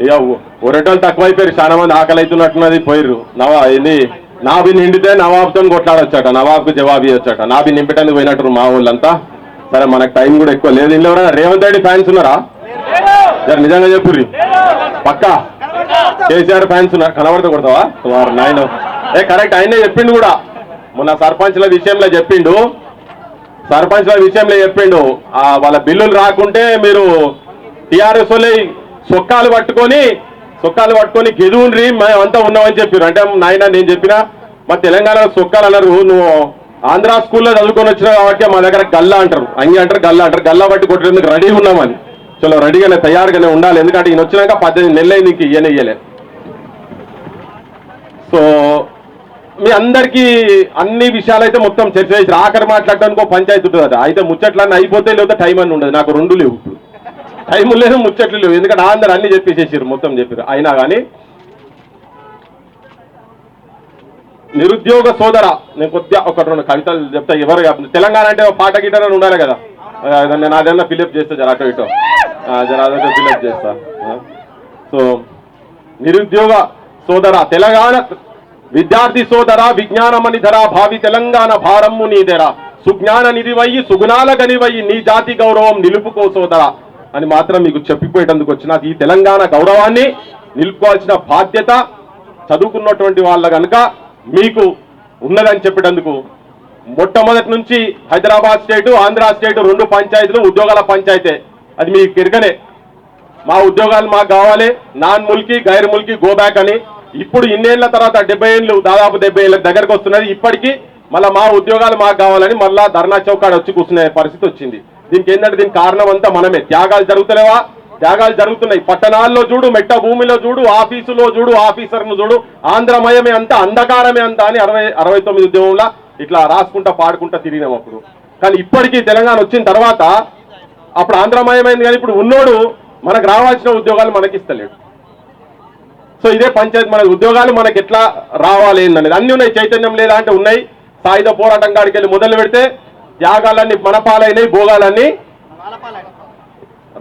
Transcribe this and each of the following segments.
ఇక ఒరటోళ్ళు తక్కువైపోయారు, చాలా మంది ఆకలి అవుతున్నట్టున్నది పోయిర్రు. ఏంది నాభి నిండితే నవాబ్తో కొట్లాడొచ్చాట, నవాబ్కు జవాబు ఇవ్వచ్చట. నాభి నింపటానికి పోయినట్టు మా వాళ్ళంతా. సరే మనకు టైం కూడా ఎక్కువ లేదు. ఇంట్లో ఎవరైనా రేవంత్ రెడ్డి ఫ్యాన్స్ ఉన్నారా? సరే నిజంగా చెప్పుర్రి. పక్కా కేసీఆర్ ఫ్యాన్స్ ఉన్నారు. కనబడితే కొడతావా వారు నాయన? కరెక్ట్, ఆయనే చెప్పిండు కూడా మొన్న సర్పంచ్ల విషయంలో చెప్పిండు. వాళ్ళ బిల్లులు రాకుంటే మీరు టీఆర్ఎస్ వాళ్ళే సొక్కాలు పట్టుకొని గెదువుండ్రి మేమంతా ఉన్నామని చెప్పారు. అంటే నాయన నేను చెప్పినా మా తెలంగాణలో సొక్కాలు అన్నారు. నువ్వు ఆంధ్ర స్కూల్లో చదువుకొని వచ్చినావు కాబట్టి మా దగ్గర గల్లా అంటారు, అంగి అంటారు, గల్లా పట్టి కొట్టేందుకు రెడీగా ఉన్నామని. చలో రెడీగానే తయారుగానే ఉండాలి. ఎందుకంటే ఈయన వచ్చినాక 18 నెలలు నీకు ఇయ్యలే. సో మీ అందరికీ అన్ని విషయాలు అయితే మొత్తం చర్చ చేసి ఆఖరి మాట్లాడడానికి ఒక పంచాయతీ ఉంటుంది. అయితే ముచ్చట్లన్నీ అయిపోతే లేకపోతే టైం అని ఉండదు. నాకు 2 లేవు, ఇప్పుడు టైం లేదు, ముచ్చట్లు లేవు. ఎందుకంటే అందరు అన్ని చెప్పేసేసారు, మొత్తం చెప్పారు. అయినా కానీ నిరుద్యోగ సోదర, నేను కొద్దిగా 1-2 కవితలు చెప్తా. ఎవరు తెలంగాణ అంటే పాట గిటారని ఉండాలి కదా, నేను అదన్నా ఫిలప్ చేస్తా, జర అటో ఇటో అదొక ఫిలప్ చేస్తా. సో నిరుద్యోగ సోదర, తెలంగాణ విద్యార్థి సోదర, విజ్ఞానమని ధర భావి తెలంగాణ భారమ్ము నీదెర, సుజ్ఞాన నిధివయ్యి సుగుణాల గనివయ్యి నీ జాతి గౌరవం నిలుపుకో సోదర అని మాత్రం మీకు చెప్పిపోయేటందుకు వచ్చిన ఈ తెలంగాణ గౌరవాన్ని నిలుపుకోవాల్సిన బాధ్యత చదువుకున్నటువంటి వాళ్ళ కనుక మీకు ఉన్నదని చెప్పేటందుకు. మొట్టమొదటి నుంచి హైదరాబాద్ స్టేటు, ఆంధ్ర స్టేటు 2 పంచాయతీలు ఉద్యోగాల పంచాయతే. అది మీకు తిరగనే. మా ఉద్యోగాలు మాకు కావాలి, నాన్ ముల్కీ గైర్ ముల్కీ గో బ్యాక్ అని. ఇప్పుడు ఇన్నేళ్ల తర్వాత 70 ఏళ్ళు, దాదాపు 70 ఏళ్ళ దగ్గరకు వస్తున్నది. ఇప్పటికీ మళ్ళీ మా ఉద్యోగాలు మాకు కావాలని మళ్ళా ధర్నా చౌకాడ వచ్చి కూర్చునే పరిస్థితి వచ్చింది. దీనికి ఏంటంటే దీనికి కారణం అంతా మనమే. త్యాగాలు జరుగుతలేవా? త్యాగాలు జరుగుతున్నాయి. పట్టణాల్లో చూడు, మెట్ట భూమిలో చూడు, ఆఫీసులో చూడు, ఆఫీసర్ను చూడు, ఆంధ్రమయమే అంతా, అంధకారమే అంతా అని 69 ఉద్యోగంలా ఇట్లా రాసుకుంటా పాడుకుంటా తిరిగినాం అప్పుడు. కానీ ఇప్పటికీ తెలంగాణ వచ్చిన తర్వాత అప్పుడు ఆంధ్రమయమైంది, కానీ ఇప్పుడు ఉన్నోడు మనకు రావాల్సిన ఉద్యోగాలు మనకి ఇస్తలేడు. సో ఇదే పంచాయతీ. మన ఉద్యోగాలు మనకి ఎట్లా రావాలి అనేది అన్ని ఉన్నాయి. చైతన్యం లేదా అంటే ఉన్నాయి. సాయుధ పోరాటం కాడికి వెళ్ళి మొదలు పెడితే త్యాగాలన్నీ మన పాలైనవి, భోగాలన్నీ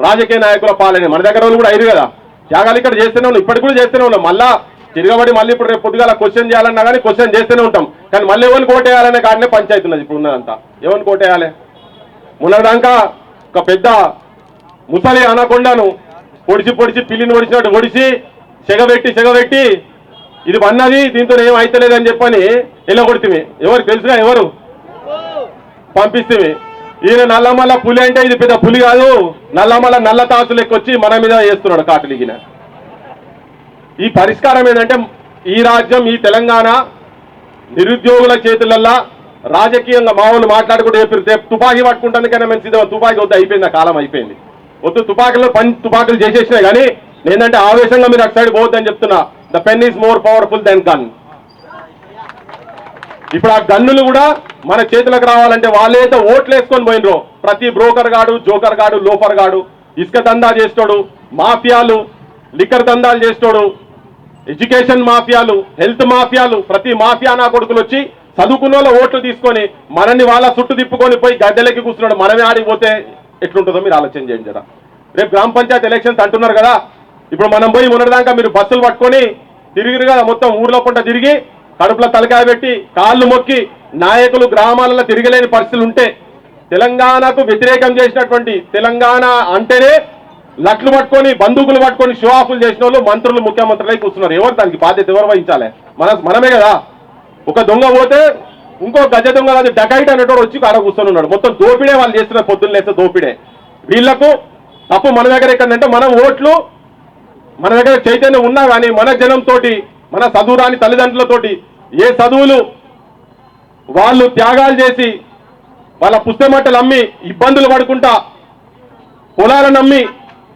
రాజకీయ నాయకుల పాలైనవి. మన దగ్గర వాళ్ళు కూడా అయ్యారు కదా, త్యాగాలు ఇక్కడ చేస్తూనే ఉన్నాం, ఇప్పటికి కూడా చేస్తూనే ఉన్నాం. మళ్ళా తిరగబడి మళ్ళీ ఇప్పుడు రేపు పొద్దుగాల క్వశ్చన్ చేయాలన్నా కానీ క్వశ్చన్ చేస్తూనే ఉంటాం. కానీ మళ్ళీ ఎవరిని కోటేయాలనే కాడనే పంచాయతీ ఉన్నది ఇప్పుడు ఉన్నదంతా. ఎవరిని కోటేయాలి? మొన్నదాకా ఒక పెద్ద ముసలి అనకొండను పొడిచి పిల్లిని పొడిచినట్టు పొడిచి సెగబెట్టి ఇది వన్నది, దీంతో ఏం అయితలేదని చెప్పని ఎలా కొడితే ఎవరు తెలుసుగా, ఎవరు పంపిస్తే ఈయన నల్లమల్ల పులి అంటే ఇది పెద్ద పులి కాదు, నల్లమల్ల నల్ల తాసులు ఎక్కొచ్చి మన మీద వేస్తున్నాడు కాటులిగిన. ఈ పరిష్కారం ఏంటంటే ఈ రాజ్యం, ఈ తెలంగాణ నిరుద్యోగుల చేతులల్లా రాజకీయంగా మామూలు మాట్లాడుకుంటూ చెప్పారు తుపాకీ పట్టుకుంటుంది కానీ మంచిది, తుపాకీ వద్దు, అయిపోయింది, ఆ కాలం అయిపోయింది. వద్దు, తుపాకులు చేసేసినాయి. కానీ ఏంటంటే ఆవేశంగా మీరు అటు సైడ్ పోవద్దని చెప్తున్నా. The pen is more powerful than gun. ఇప్పుడు ఆ గన్నులు కూడా మన చేతులకు రావాలంటే వాళ్ళైతే ఓట్లు వేసుకొని పోయినరు. ప్రతి బ్రోకర్ గాడు, జోకర్ గాడు, లోఫర్ గాడు, ఇసుక దందా చేస్తాడు, మాఫియాలు, లిక్కర్ దందాలు చేస్తాడు, ఎడ్యుకేషన్ మాఫియాలు, హెల్త్ మాఫియాలు, ప్రతి మాఫియా నా కొడుకులు వచ్చి చదువుకున్న వాళ్ళ ఓట్లు తీసుకొని మనల్ని వాళ్ళ చుట్టూ తిప్పుకొని పోయి గడ్డలకి కూర్చున్నాడు. మనమే ఆడిపోతే ఎట్లుంటుందో మీరు ఆలోచన చేయండి జరా. రేపు గ్రామ పంచాయతీ ఎలక్షన్స్ అంటున్నారు కదా, ఇప్పుడు మనం పోయి మొన్నటిదాకా మీరు బస్సులు పట్టుకొని తిరిగిరు కదా, మొత్తం ఊర్లో పంట తిరిగి కడుపులో తలకాయ పెట్టి కాళ్ళు మొక్కి నాయకులు గ్రామాలలో తిరగలేని పరిస్థితులు ఉంటే, తెలంగాణకు వ్యతిరేకం చేసినటువంటి, తెలంగాణ అంటేనే లట్లు పట్టుకొని బందూకులు పట్టుకొని షో ఆఫ్లు చేసిన వాళ్ళు మంత్రులు, ముఖ్యమంత్రులై కూర్చున్నారు. ఎవరు దానికి బాధ్యత ఎవరు వహించాలి? మనమే కదా. ఒక దొంగ పోతే ఇంకో గజ దొంగ కాదు డకైట్ అనేటోడు వచ్చి ఆడ కూర్చొని ఉన్నాడు. మొత్తం దోపిడే వాళ్ళు చేస్తున్న, పొద్దున్న లేస్తే దోపిడే. వీళ్లకు తప్పు మన దగ్గర ఎక్కడంటే మనం ఓట్లు మన దగ్గర చైతన్యం ఉన్నా కానీ మన జనంతో, మన చదువురాని తల్లిదండ్రులతోటి ఏ చదువులు వాళ్ళు త్యాగాలు చేసి వాళ్ళ పుస్తమట్టలు అమ్మి ఇబ్బందులు పడుకుంటా, పొలాలను అమ్మి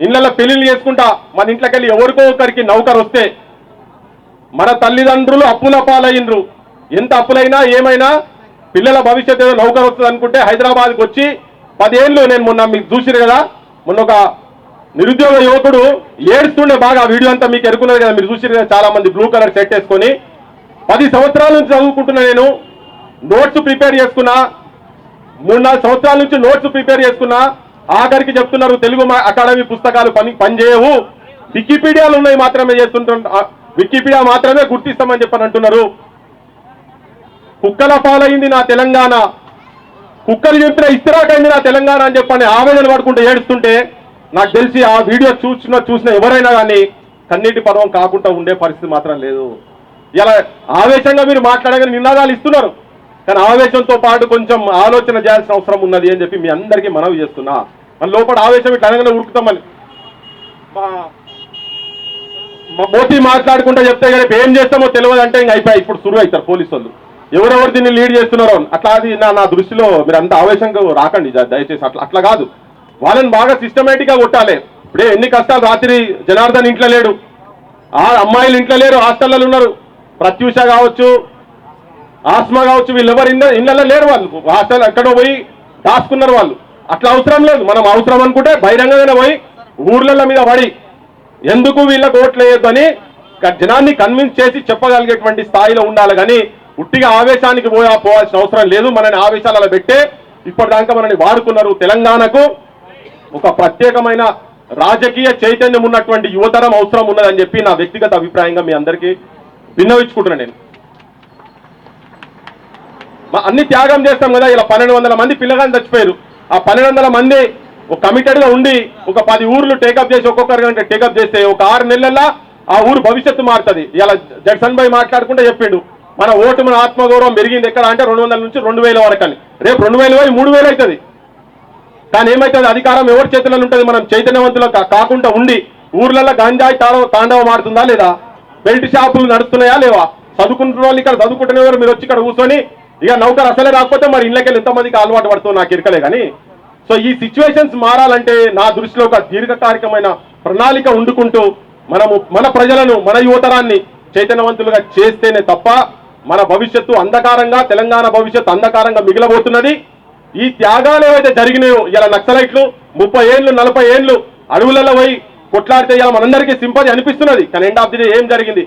ఇళ్లలో పెళ్లిళ్ళు చేసుకుంటా, మన ఇంట్లోకి వెళ్ళి ఎవరికో ఒకరికి నౌకరు వస్తే మన తల్లిదండ్రులు అప్పుల పాలయ్యిండ్రు. ఎంత అప్పులైనా ఏమైనా పిల్లల భవిష్యత్తు ఏదో నౌకరు వస్తుంది అనుకుంటే హైదరాబాద్కి వచ్చి 10 ఏళ్ళు, నేను మొన్న మీకు చూసిరు కదా, మొన్న ఒక నిరుద్యోగ యువకుడు ఏడుస్తుండే బాగా, వీడియో అంతా మీకు ఎరుకున్నది కదా, మీరు చూసిరు కదా, చాలా మంది బ్లూ కలర్ షర్ట్ వేసుకొని 10 సంవత్సరాల నుంచి చదువుకుంటున్నా, నేను నోట్స్ ప్రిపేర్ చేసుకున్నా, 3-4 సంవత్సరాల నుంచి నోట్స్ ప్రిపేర్ చేసుకున్నా, ఆఖరికి చెప్తున్నారు తెలుగు అకాడమీ పుస్తకాలు పనిచేయవు, వికీపీడియాలు ఉన్నాయి మాత్రమే చేస్తుంటారు, వికీపీడియా మాత్రమే గుర్తిస్తామని చెప్పని అంటున్నారు. కుక్కల పాలైంది నా తెలంగాణ, కుక్కలు చెప్పిన ఇస్తిరాకైంది నా తెలంగాణ అని చెప్పని ఆవేదన పడుకుంటూ ఏడుస్తుంటే నాకు తెలిసి ఆ వీడియో చూసిన ఎవరైనా కానీ కన్నీటి పర్వం కాకుండా ఉండే పరిస్థితి మాత్రం లేదు. ఇలా ఆవేశంగా మీరు మాట్లాడగానే నినాదాలు ఇస్తున్నారు, కానీ ఆవేశంతో పాటు కొంచెం ఆలోచన చేయాల్సిన అవసరం ఉన్నది అని చెప్పి మీ అందరికీ మనవి చేస్తున్నా. మన లోపల ఆవేశం ఇట్లా అనగానే ఉరుకుతామని మోదీ మాట్లాడుకుంటూ చెప్తే కానీ ఏం చేస్తామో తెలియదు అంటే ఇంకా అయిపోయి ఇప్పుడు సురువు అవుతారు పోలీసు వాళ్ళు, ఎవరెవరు దీన్ని లీడ్ చేస్తున్నారో. అట్లా అది నా దృష్టిలో మీరు అంత ఆవేశంగా రాకండి దయచేసి. అట్లా కాదు, వాళ్ళని బాగా సిస్టమేటిక్గా కొట్టాలి. ఇప్పుడే ఎన్ని కష్టాలు, రాత్రి జనార్దన్ ఇంట్లో లేడు, ఆ అమ్మాయిలు ఇంట్లో లేరు, హాస్టల్లో ఉన్నారు. ప్రత్యూష కావచ్చు, ఆస్మా కావచ్చు, వీళ్ళెవరు ఇళ్ళల్లో లేరు, వాళ్ళు హాస్టల్ ఎక్కడో పోయి దాచుకున్నారు వాళ్ళు. అట్లా అవసరం లేదు. మనం అవసరం అనుకుంటే బహిరంగంగానే పోయి ఊర్ల మీద పడి ఎందుకు వీళ్ళకి ఓట్లు వేయొద్దు అని జనాన్ని కన్విన్స్ చేసి చెప్పగలిగేటువంటి స్థాయిలో ఉండాలి. కానీ ఉట్టిగా ఆవేశానికి పోవాల్సిన అవసరం లేదు. మనని ఆవేశాలలో పెట్టే ఇప్పటిదాకా మనని వాడుకున్నారు. తెలంగాణకు ఒక ప్రత్యేకమైన రాజకీయ చైతన్యం ఉన్నటువంటి యువతరం అవసరం ఉన్నదని చెప్పి నా వ్యక్తిగత అభిప్రాయంగా మీ అందరికీ విన్నవించుకుంటున్నాను. నేను అన్ని త్యాగం చేస్తాం కదా. ఇలా 1200 మంది పిల్లగాళ్ళు చచ్చిపోయారు. ఆ 1200 మంది ఒక కమిటెడ్గా ఉండి ఒక 10 ఊర్లు టేకప్ చేసి ఒక్కొక్కరు గంట టేకప్ చేస్తే ఒక 6 నెలల్లో ఆ ఊరు భవిష్యత్తు మారుతుంది. ఇలా జడ్సన్ భాయ్ మాట్లాడుకుంటే చెప్పిండు, మన ఓటు మన ఆత్మగౌరవం పెరిగింది ఎక్కడ అంటే 200 నుంచి 2000 వరకు అని. రేపు 2000 పోయి 3000 అవుతుంది. కానీ ఏమవుతుంది, అధికారం ఎవరి చేతుల్లో ఉంటుంది? మనం చైతన్యవంతులు కాకుండా ఉండి ఊర్లలో గంజాయి తాండవం ఆడుతుందా లేదా? బెల్ట్ షాపులు నడుస్తున్నాయా లేవా? చదువుకుంటున్న వాళ్ళు ఇక్కడ చదువుకుంటున్నవారు మీరు వచ్చి ఇక్కడ కూర్చొని ఇక నౌకరు అసలే రాకపోతే మరి ఇళ్ళకెళ్ళి ఎంతమందికి అలవాటు పడుతుందో నాకు ఇరకలే. కానీ సో ఈ సిచ్యువేషన్స్ మారాలంటే నా దృష్టిలో ఒక దీర్ఘకాలికమైన ప్రణాళిక వండుకుంటూ మనము మన ప్రజలను, మన యువతరాన్ని చైతన్యవంతులుగా చేస్తేనే తప్ప మన భవిష్యత్తు అంధకారంగా, తెలంగాణ భవిష్యత్తు అంధకారంగా మిగిలబోతున్నది. ఈ త్యాగాలు ఏవైతే జరిగినాయో, ఇలా నక్సలైట్లు 30 ఏళ్ళు 40 ఏళ్ళు అడవులలో పోయి కొట్లాడితే ఇలా మనందరికీ సింపతి అనిపిస్తున్నది. కానీ ఎండ్ ఆఫ్ ది డే ఏం జరిగింది?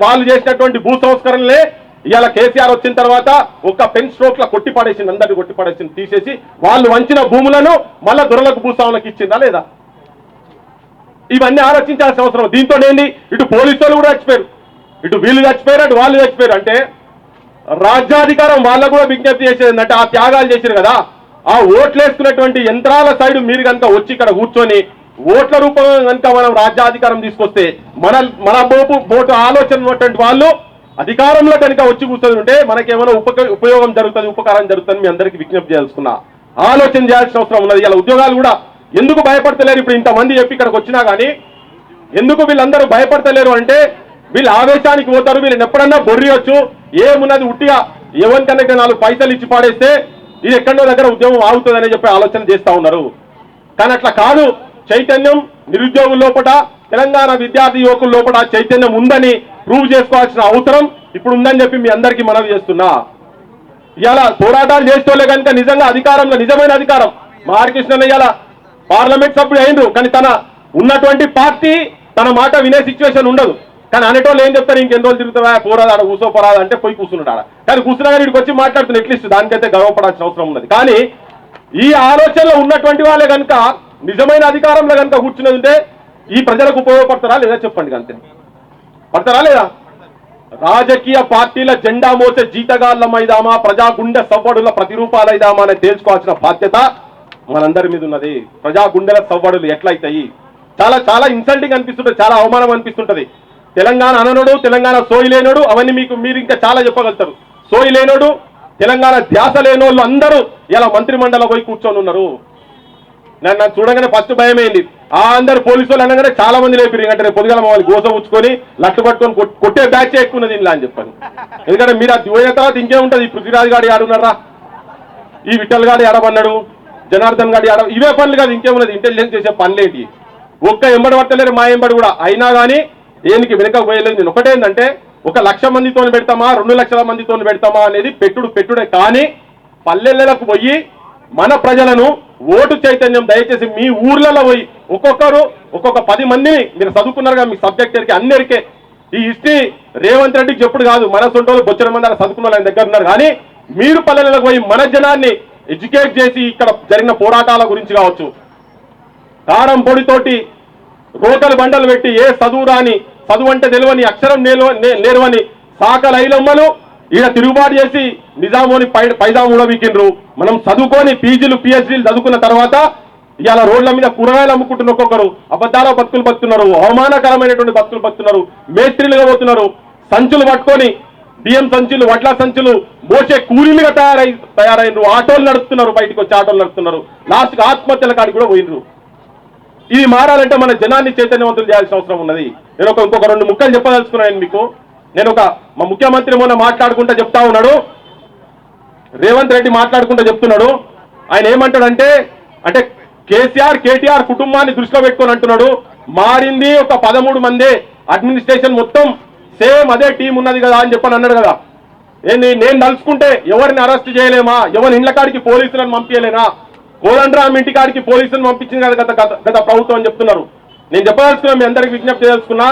వాళ్ళు చేసినటువంటి భూ సంస్కరణలే ఇవాళ కేసీఆర్ వచ్చిన తర్వాత ఒక్క పెన్ స్ట్రోక్ లా కొట్టిపడేసింది, అందరినీ కొట్టిపడేసింది, తీసేసి వాళ్ళు వంచిన భూములను మళ్ళా దొరలకు భూస్వాములకు ఇచ్చిందా లేదా? ఇవన్నీ ఆలోచించాల్సిన అవసరం. దీంతో ఏంటి, ఇటు పోలీసులు కూడా చచ్చిపోయారు, ఇటు వీళ్ళు చచ్చిపోయారు, అటు వాళ్ళు చచ్చిపోయారు. అంటే రాజ్యాధికారం వాళ్ళకు కూడా విజ్ఞప్తి చేసేది అంటే ఆ త్యాగాలు చేశారు కదా, ఆ ఓట్లు వేసుకున్నటువంటి యంత్రాల సైడ్ మీరు కనుక వచ్చి ఇక్కడ కూర్చొని ఓట్ల రూపంలో కనుక మనం రాజ్యాధికారం తీసుకొస్తే మన బోటు ఆలోచన ఉన్నటువంటి వాళ్ళు అధికారంలో కనుక వచ్చి కూర్చొని ఉంటే మనకేమైనా ఉపయోగం జరుగుతుంది, ఉపకారం జరుగుతుంది. మీ అందరికీ విజ్ఞప్తి చేయాల్సుకున్నా, ఆలోచన చేయాల్సిన అవసరం ఉన్నది. ఇలా ఉద్యోగాలు కూడా ఎందుకు భయపడతలేరు? ఇప్పుడు ఇంతమంది చెప్పి ఇక్కడికి వచ్చినా కానీ ఎందుకు వీళ్ళందరూ భయపడతలేరు అంటే వీళ్ళు ఆవేశానికి పోతారు. వీళ్ళని ఎప్పుడన్నా బొర్రియొచ్చు, ఏమున్నది ఉట్టిగా ఎవరికన్నా 4 పైసలు ఇచ్చి పాడేస్తే ఇది ఎక్కడో దగ్గర ఉద్యమం ఆగుతుందని చెప్పి ఆలోచన చేస్తూ ఉన్నారు. కానీ అట్లా కాదు. చైతన్యం నిరుద్యోగుల లోపల, తెలంగాణ విద్యార్థి యువకుల లోపల చైతన్యం ఉందని ప్రూవ్ చేసుకోవాల్సిన అవసరం ఇప్పుడు ఉందని చెప్పి మీ అందరికీ మనవి చేస్తున్నా. ఇలా పోరాటాలు చేస్తోలే కనుక నిజంగా అధికారంలో నిజమైన అధికారం మా హరికృష్ణన్ ఇలా పార్లమెంట్ సభ్యుడు అయినరు, కానీ తన ఉన్నటువంటి పార్టీ తన మాట వినే సిచ్యువేషన్ ఉండదు. కానీ అనేటోళ్ళు ఏం చెప్తారు, ఇంకెన్ని రోజులు తిరుగుతావా, పోరాదాడ కూర్చోపోరాదా అంటే పోయి కూర్చున్నాడు ఆడ. కానీ కూర్చున్నా కానీ ఇక్కడికి వచ్చి మాట్లాడుతున్న ఎట్లీస్ట్ దానికైతే గర్వపడాల్సిన అవసరం ఉన్నది. కానీ ఈ ఆలోచనలో ఉన్నటువంటి వాళ్ళే కనుక నిజమైన అధికారంలో కనుక కూర్చున్నది ఉంటే ఈ ప్రజలకు ఉపయోగపడతారా లేదా చెప్పండి. అంతే పడతారా లేదా? రాజకీయ పార్టీల జెండా మోసే జీతగాళ్ళమైదామా, ప్రజా గుండె సవ్వడుల ప్రతిరూపాలైదామా అని తేల్చుకోవాల్సిన బాధ్యత మనందరి మీద ఉన్నది. ప్రజా గుండెల సవ్వడులు ఎట్లయితాయి? చాలా చాలా ఇన్సల్టింగ్ అనిపిస్తుంటది, చాలా అవమానం అనిపిస్తుంటది. తెలంగాణ అననుడు, తెలంగాణ సోయి లేనోడు, అవన్నీ మీరు ఇంకా చాలా చెప్పగలుగుతారు. సోయి లేనోడు, తెలంగాణ ధ్యాస లేనోళ్ళు అందరూ ఇలా మంత్రిమండలిలో పోయి కూర్చొని ఉన్నారు. నన్ను చూడగానే ఫస్ట్ భయమైంది. అందరు పోలీసు వాళ్ళు అనగానే చాలా మంది లేపిరు. అంటే పొద్దుగల మమ్మల్ని గోస ఉంచుకొని లట్టు పట్టుకొని కొట్టే బ్యాచ్ ఎక్కున్నది ఇలా అని చెప్పాను. ఎందుకంటే మీరు అది పోయిన తర్వాత ఇంకేముంటుంది, ఈ పృథ్వీరాజ్ గాడి ఆడున్నారా, ఈ విఠల్ గాడి ఆడమన్నాడు, జనార్దన్ గాడి ఆడ, ఇవే పనులు కాదు ఇంకేమున్నది. ఇంటెలిజెన్స్ చేసే పనులేంటి? ఒక్క ఎంబడి పట్టలేరు, మా ఎంబడి కూడా అయినా కానీ దేనికి వెనుకపోయలేదు. నేను ఒకటేంటంటే 1,00,000 మందితో పెడతామా 2 లక్షల మందితో పెడతామా అనేది పెట్టుడే. కానీ పల్లెలకు పోయి మన ప్రజలను ఓటు చైతన్యం దయచేసి మీ ఊర్లలో పోయి ఒక్కొక్కరు ఒక్కొక్క 10 మందిని మీరు చదువుకున్నారుగా, మీ సబ్జెక్ట్ ఎరికే అన్నిరికే. ఈ హిస్టరీ రేవంత్ రెడ్డికి చెప్పుడు కాదు, మన సొంటోళ్ళు బొచ్చర మంది అలా చదువుకున్న ఆయన దగ్గర ఉన్నారు. కానీ మీరు పల్లెలకు పోయి మన జనాన్ని ఎడ్యుకేట్ చేసి ఇక్కడ జరిగిన పోరాటాల గురించి కావచ్చు, కారం పొడితోటి రోకలు బండలు పెట్టి ఏ చదువు రాని, చదువు అంటే తెలియని, అక్షరం నేర్వని సాకల ఐలమ్మలు ఈడ తిరుగుబాటు చేసి నిజామోని పైజాము ఊడబీకిండ్రు. మనం చదువుకొని పీజీలు పిహెచ్డీలు చదువుకున్న తర్వాత ఇవాళ రోడ్ల మీద కూరగాయలు అమ్ముకుంటున్న ఒక్కొక్కరు అబద్ధాల బతుకులు బతున్నారు, అవమానకరమైనటువంటి బతుకులు బతున్నారు, మేస్త్రీలుగా పోతున్నారు. సంచులు పట్టుకొని బియ్యం సంచులు, వడ్ల సంచులు మోసే కూలీలుగా తయారైనరు. ఆటోలు నడుపుతున్నారు, బయటకు వచ్చి ఆటోలు నడుపుతున్నారు. లాస్ట్కి ఆత్మహత్యల కాడికి కూడా పోయినరు. ఇది మారాలంటే మన జనాన్ని చైతన్యవంతులు చేయాల్సిన అవసరం ఉన్నది. నేను ఇంకొక 2 ముక్కలు చెప్పదలుచుకున్నాను మీకు. నేను మా ముఖ్యమంత్రి మొన్న మాట్లాడుకుంటూ చెప్తా ఉన్నాడు, రేవంత్ రెడ్డి మాట్లాడుకుంటూ చెప్తున్నాడు. ఆయన ఏమంటాడంటే, అంటే కేటీఆర్ కుటుంబాన్ని దృష్టిలో పెట్టుకొని అంటున్నాడు, మారింది ఒక 13 మందే, అడ్మినిస్ట్రేషన్ మొత్తం సేమ్ అదే టీం ఉన్నది కదా అని చెప్పని అన్నాడు కదా. నేను తలుచుకుంటే ఎవరిని అరెస్ట్ చేయలేమా, ఎవరి ఇండ్ల కాడికి పోలీసులను పంపించలేనా, కోదండరామ్ ఇంటి కాడికి పోలీసులను పంపించింది కదా గత ప్రభుత్వం అని చెప్తున్నారు. నేను చెప్పదలుచుకున్నా, మీ అందరికి విజ్ఞప్తి చేయదలుచుకున్నా,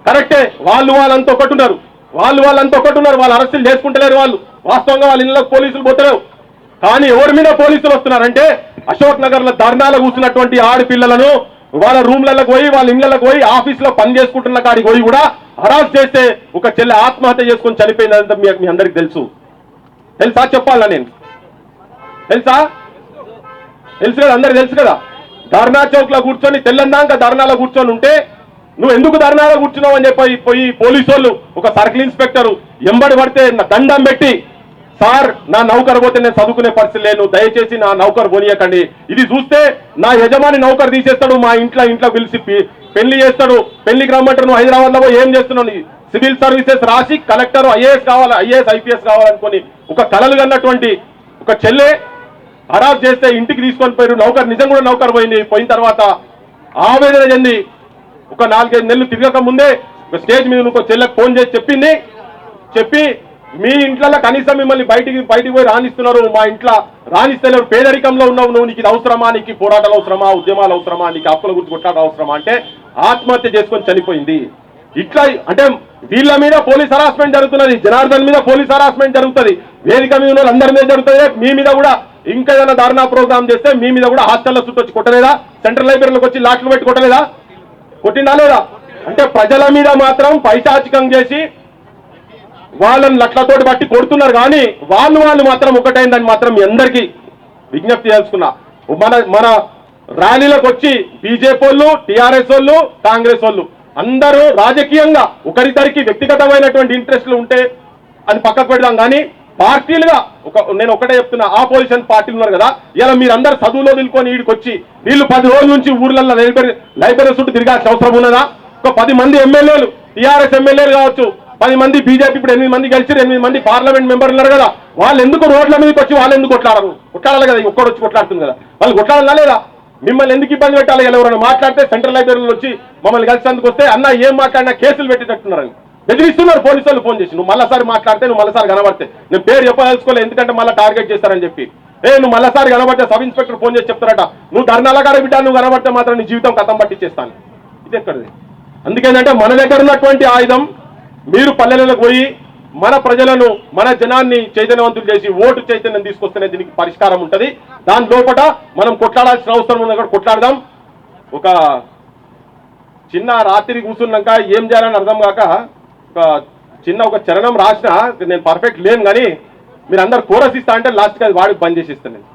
కరెక్టే, వాళ్ళంతా ఒకటి ఉన్నారు, వాళ్ళు అరెస్టులు చేసుకుంటలేరు. వాళ్ళు వాస్తవంగా వాళ్ళ ఇళ్ళకి పోలీసులు పోతలేవు. కానీ ఎవరి మీద పోలీసులు వస్తున్నారంటే, అశోక్ నగర్ లో ధర్నాలు కూర్చున్నటువంటి ఆడపిల్లలను వాళ్ళ రూమ్లకు పోయి, వాళ్ళ ఇళ్లకు పోయి, ఆఫీసులో పని చేసుకుంటున్న కాడికి పోయి కూడా హరాస్ చేస్తే ఒక చెల్లె ఆత్మహత్య చేసుకొని చనిపోయిందంతా మీ అందరికి తెలుసా? చెప్పాలా నేను? తెలుసు కదా, అందరికి తెలుసు కదా. ధర్నా చౌక్ లో కూర్చొని తెల్లందాక ధర్నాలో కూర్చొని ఉంటే, నువ్వు ఎందుకు ధర్నాలో కూర్చున్నావు అని చెప్పి పోయి పోలీసు వాళ్ళు, ఒక సర్కిల్ ఇన్స్పెక్టర్ ఎంబడి పడితే దండం పెట్టి, సార్ నా నౌకర్ పోతే నేను చదువుకునే పరిస్థితి లేను, దయచేసి నా నౌకర్ పోనీయకండి. ఇది చూస్తే నా యజమాని నౌకర్ తీసేస్తాడు, మా ఇంట్లో పిలిచి పెళ్లి చేస్తాడు, పెళ్లికి రమ్మంటారు, నువ్వు హైదరాబాద్ లో ఏం చేస్తున్నావు, సివిల్ సర్వీసెస్ రాసి కలెక్టర్ ఐఏఎస్ ఐపీఎస్ కావాలనుకొని ఒక కలలు కన్నటువంటి ఒక చెల్లె హరాస్ చేస్తే ఇంటికి తీసుకొని పోయారు. నౌకర్ నిజంగా కూడా నౌకర్ పోయిన తర్వాత ఆవేదన చెంది ఒక 4-5 నెలలు తిరగక ముందే ఒక స్టేజ్ మీద ఇంకో చెల్లెకి ఫోన్ చేసి చెప్పి మీ ఇంట్లో కనీసం మిమ్మల్ని బయటికి పోయి రాణిస్తున్నారు, మా ఇంట్లో రాణిస్తలేరు, పేదరికంలో ఉన్నావు నువ్వు, నీకు ఇది అవసరమా, నీకు పోరాటాలు అవసరమా, ఉద్యమాలు అవసరమా, నీకు హక్కుల గురించి కొట్లాట అవసరమా అంటే ఆత్మహత్య చేసుకొని చనిపోయింది. ఇట్లా అంటే వీళ్ళ మీద పోలీస్ హరాస్మెంట్ జరుగుతున్నది, జనార్దన్ మీద పోలీస్ హరాస్మెంట్ జరుగుతుంది, వేదిక మీద ఉన్న అందరి మీద జరుగుతుంది. మీ మీద కూడా ఇంకా ఏదైనా ధర్నా ప్రోగ్రామ్ చేస్తే మీ మీద కూడా హాస్టల్లో చుట్టూ వచ్చి కొట్టలేదా? సెంట్రల్ లైబ్రరీలోకి వచ్చి లాట్లు పెట్టి కొట్టలేదా? కొట్టిందా లేదా? అంటే ప్రజల మీద మాత్రం పైశాచికం చేసి వాళ్ళని లట్లతోటి బట్టి కొడుతున్నారు. కానీ వాళ్ళు మాత్రం ఒకటైందని మాత్రం మీ అందరికీ విజ్ఞప్తి చేసుకున్నా. మన ర్యాలీలకు వచ్చి బీజేపీ వాళ్ళు, టీఆర్ఎస్ వాళ్ళు, కాంగ్రెస్ వాళ్ళు అందరూ రాజకీయంగా ఒకరిద్దరికి వ్యక్తిగతమైనటువంటి ఇంట్రెస్ట్లు ఉంటే అది పక్కకు పెడదాం. కానీ పార్టీలుగా నేను ఒకటే చెప్తున్నా, ఆపోజిషన్ పార్టీలు ఉన్నారు కదా, ఇలా మీరందరూ చదువులో నిలుకొని వీడికి వచ్చి వీళ్ళు 10 రోజుల నుంచి ఊర్లలో లైబ్రరీ చుట్టూ తిరగాల్సిన అవసరం ఉన్నదా? ఒక 10 మంది ఎమ్మెల్యేలు, టీఆర్ఎస్ ఎమ్మెల్యేలు కావచ్చు, 10 మంది బీజేపీ, ఇప్పుడు 8 మంది కలిసి 8 మంది పార్లమెంట్ మెంబర్లు ఉన్నారు కదా, వాళ్ళు ఎందుకు రోడ్ల మీదకి వచ్చి వాళ్ళు ఎందుకు కొట్లాడాలి కదా? ఒక్కడు వచ్చి కొట్లాడుతుంది కదా, వాళ్ళు కొట్లాడాలా లేదా? మిమ్మల్ని ఎందుకు ఇబ్బంది పెట్టాలి? ఎవరైనా మాట్లాడితే సెంట్రల్ లైబ్రరీలో వచ్చి మమ్మల్ని కలిసేందుకు వస్తే అన్న ఏం మాట్లాడినా కేసులు పెట్టేటట్టున్నారని బెదిరిస్తున్నారు పోలీసులు. ఫోన్ చేసి నువ్వు మళ్ళసారి మాట్లాడితే, నువ్వు మళ్ళసారి కనబడితే, నేను పేరు చెప్పదలుచుకోలేదు ఎందుకంటే మళ్ళీ టార్గెట్ చేస్తారని చెప్పి, నువ్వు మళ్ళసారి కనబడితే సబ్ ఇన్స్పెక్టర్ ఫోన్ చేసి చెప్తారట, నువ్వు ధర్నాల కాడ బిడ్డ, నువ్వు కనబడితే మాత్రం నీ జీవితం కథం పట్టించేస్తాను. ఇది ఎక్కడిది? అందుకేంటంటే మన దగ్గర ఉన్నటువంటి ఆయుధం, మీరు పల్లెలకు పోయి మన ప్రజలను, మన జనాన్ని చైతన్యవంతులు చేసి ఓటు చైతన్యం తీసుకొస్తేనే దీనికి పరిష్కారం ఉంటుంది. దాని లోపల మనం కొట్లాడాల్సిన అవసరం ఉంది, కూడా కొట్లాడదాం. ఒక చిన్న రాత్రి కూర్చున్నాక ఏం చేయాలని అర్థం కాక ఒక చరణం రాసిన, నేను పర్ఫెక్ట్ లేను కానీ మీరు అందరు కోరస్ ఇస్తా అంటే లాస్ట్కి అది వాడికి బంద్ చేసి ఇస్తాను. నేను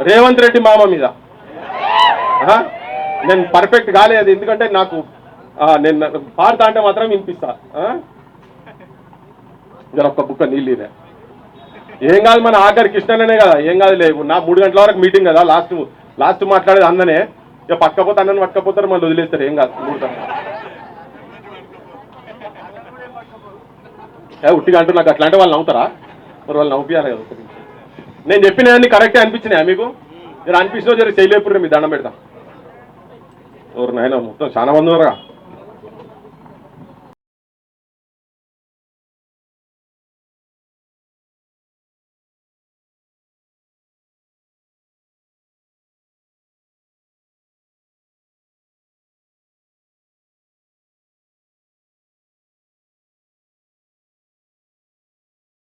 రేవంత్ రెడ్డి మామ మీద నేను పర్ఫెక్ట్ కాలేదు, ఎందుకంటే నాకు నేను పాడతా అంటే మాత్రం వినిపిస్తా. ఒక్క బుక్క నీళ్ళు ఇదే ఏం కాదు, మన ఆఖరి కృష్ణనే కదా, ఏం కాదు లేవు. నా 3 గంటల వరకు మీటింగ్ కదా, లాస్ట్ మాట్లాడేది అన్ననే. ఇక పట్టకపోతే అన్నని పట్టకపోతారు, మళ్ళీ వదిలేస్తారు, ఏం కాదు. 3 గంటలు ఉట్టిగా అంటూ నాకు అట్లా అంటే వాళ్ళు నవ్వుతారా? మరి వాళ్ళు నవ్వుపియాలి కదా. నేను చెప్పినవన్నీ కరెక్టే అనిపించినాయా మీకు? మీరు అనిపించినా జరి చేయలేపుర్రే, మీ దండం పెడతాం. ఎవరు నాయన మొత్తం చాలా మంది ఉన్నారా?